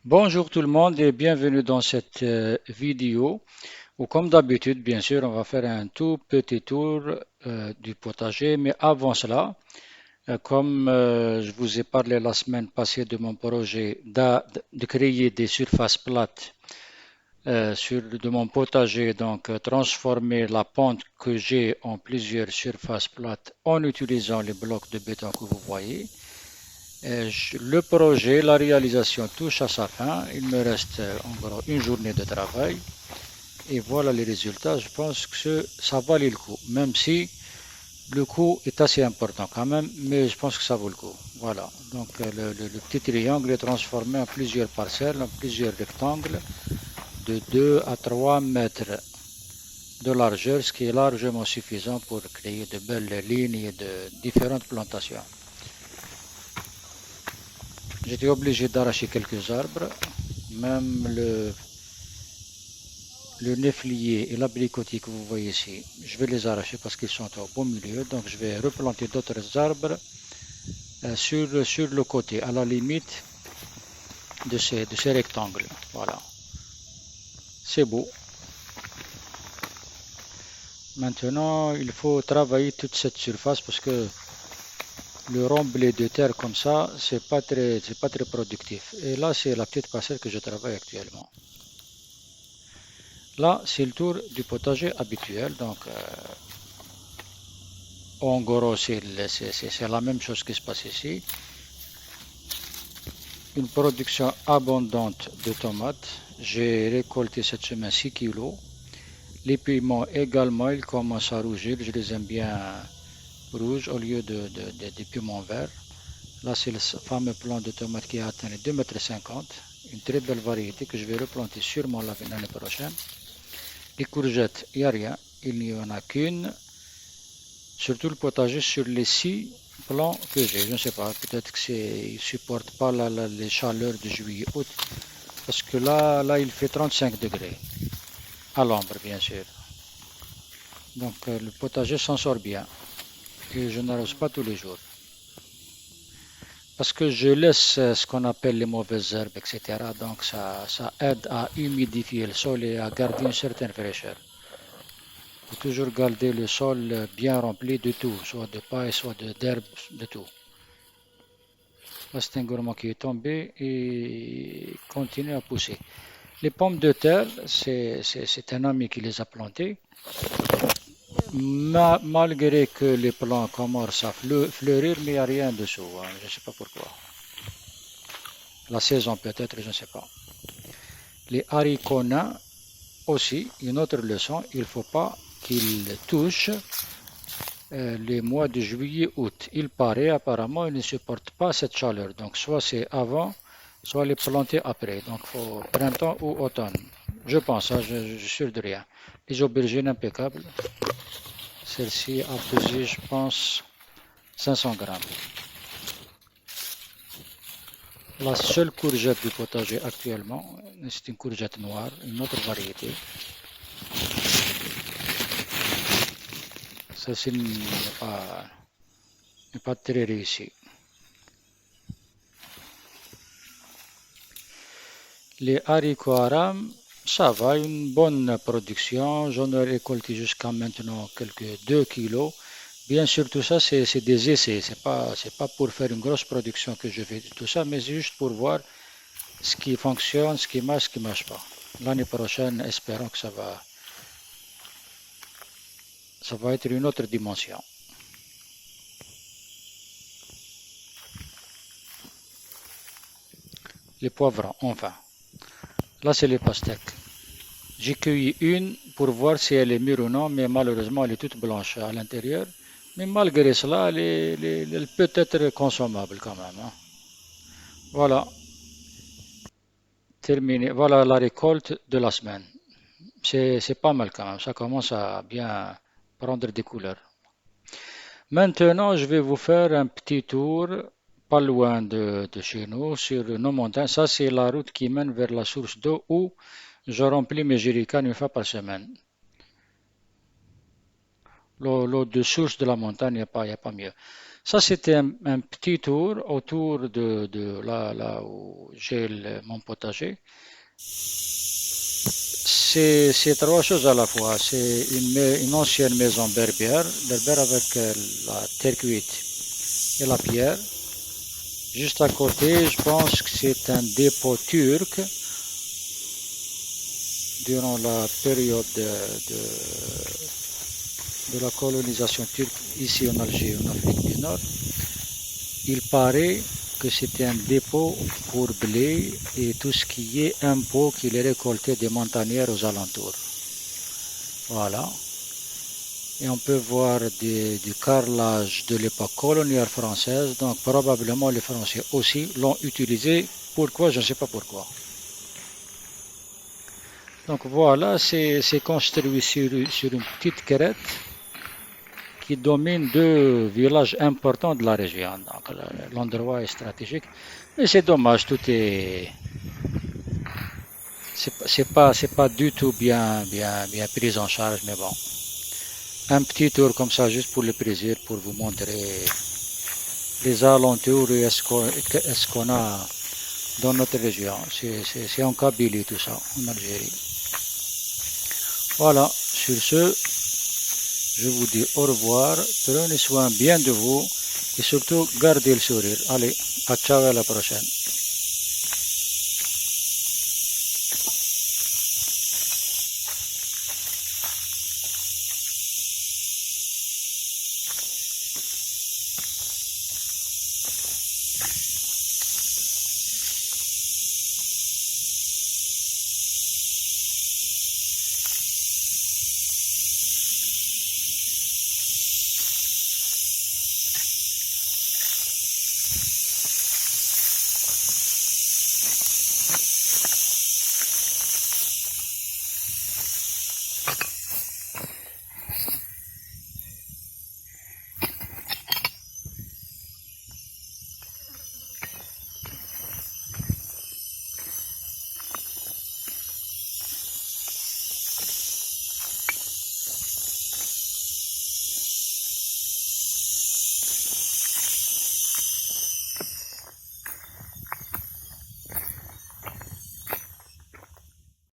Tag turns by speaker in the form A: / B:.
A: Bonjour tout le monde et bienvenue dans cette vidéo où comme d'habitude, bien sûr, on va faire un tout petit tour du potager. Mais avant cela, comme je vous ai parlé la semaine passée de mon projet de créer des surfaces plates de mon potager, donc transformer la pente que j'ai en plusieurs surfaces plates en utilisant les blocs de béton que vous voyez. Le projet, la réalisation touche à sa fin. Il me reste encore une journée de travail. Et voilà les résultats. Je pense que ça valait le coup. Même si le coût est assez important quand même, mais je pense que ça vaut le coup. Voilà. Donc le petit triangle est transformé en plusieurs parcelles, en plusieurs rectangles de 2 à 3 mètres de largeur, ce qui est largement suffisant pour créer de belles lignes de différentes plantations. J'étais obligé d'arracher quelques arbres, même le néflier et l'abricotier que vous voyez ici. Je vais les arracher parce qu'ils sont au beau milieu, donc je vais replanter d'autres arbres sur le côté, à la limite de ces rectangles. Voilà, c'est beau. Maintenant, il faut travailler toute cette surface parce que le remblai de terre comme ça, c'est pas très productif. Et là, c'est la petite parcelle que je travaille actuellement. Là, c'est le tour du potager habituel. Donc, en gros, c'est la même chose qui se passe ici. Une production abondante de tomates. J'ai récolté cette semaine 6 kilos. Les piments également, ils commencent à rougir. Je les aime bien rouges au lieu des piments verts. Là, c'est le fameux plant de tomates qui a atteint les 2,50 m. Une très belle variété que je vais replanter sûrement l'année prochaine. Les courgettes, il n'y a rien. Il n'y en a qu'une. Surtout le potager sur les 6 plants que j'ai. Je ne sais pas, peut-être qu'ils ne supportent pas les chaleurs de juillet-août. Parce que là, il fait 35 degrés. À l'ombre, bien sûr. Donc, le potager s'en sort bien. Et je n'arrose pas tous les jours. Parce que je laisse ce qu'on appelle les mauvaises herbes, etc. Donc, ça aide à humidifier le sol et à garder une certaine fraîcheur. Il faut toujours garder le sol bien rempli de tout, soit de paille, soit d'herbe, de tout. Là, c'est un gourmand qui est tombé et continue à pousser. Les pommes de terre, c'est un ami qui les a plantées. Malgré que les plants commencent à fleurir, mais il n'y a rien dessous, hein. Je ne sais pas pourquoi. La saison peut-être, je ne sais pas. Les haricots nains aussi, une autre leçon, il ne faut pas qu'ils touchent les mois de juillet-août. Il paraît apparemment ils ne supportent pas cette chaleur. Donc soit c'est avant, soit les planter après. Donc il faut printemps ou automne. Je pense, hein, je suis sûr de rien. Les aubergines impeccables. Celle-ci a pesé, je pense, 500 grammes. La seule courgette du potager actuellement, c'est une courgette noire, une autre variété. Celle-ci n'est pas très réussie. Les haricots aram, ça va, une bonne production. J'en ai récolté jusqu'à maintenant quelques 2 kilos. Bien sûr, tout ça, c'est des essais. C'est pas pour faire une grosse production que je fais tout ça, mais juste pour voir ce qui fonctionne, ce qui marche pas. L'année prochaine, espérons que ça va être une autre dimension. Les poivrons, enfin. Là, c'est les pastèques. J'ai cueilli une pour voir si elle est mûre ou non, mais malheureusement, elle est toute blanche à l'intérieur. Mais malgré cela, elle peut être consommable quand même, hein. Voilà, terminé. Voilà la récolte de la semaine. C'est pas mal quand même. Ça commence à bien prendre des couleurs. Maintenant, je vais vous faire un petit tour pas loin de chez nous, sur nos montagnes. Ça, c'est la route qui mène vers la source d'eau où je remplis mes jerrycans une fois par semaine. L'eau de source de la montagne, il n'y a pas mieux. Ça, c'était un petit tour autour de là où j'ai mon potager. C'est trois choses à la fois. C'est une ancienne maison berbère avec la terre cuite et la pierre. Juste à côté, je pense que c'est un dépôt turc durant la période de la colonisation turque ici en Algérie, en Afrique du Nord. Il paraît que c'était un dépôt pour blé et tout ce qui est impôt qu'il est récolté des montagnards aux alentours. Voilà. Et on peut voir du carrelage de l'époque coloniale française, donc probablement les Français aussi l'ont utilisé. Pourquoi? Je ne sais pas pourquoi. Donc voilà, c'est construit sur une petite crête qui domine deux villages importants de la région. Donc l'endroit est stratégique. Mais c'est dommage, tout est. C'est pas du tout bien pris en charge, mais bon. Un petit tour comme ça, juste pour le plaisir, pour vous montrer les alentours et est-ce qu'on a dans notre région. C'est en Kabylie tout ça, en Algérie. Voilà, sur ce, je vous dis au revoir, prenez soin bien de vous et surtout gardez le sourire. Allez, à ciao à la prochaine.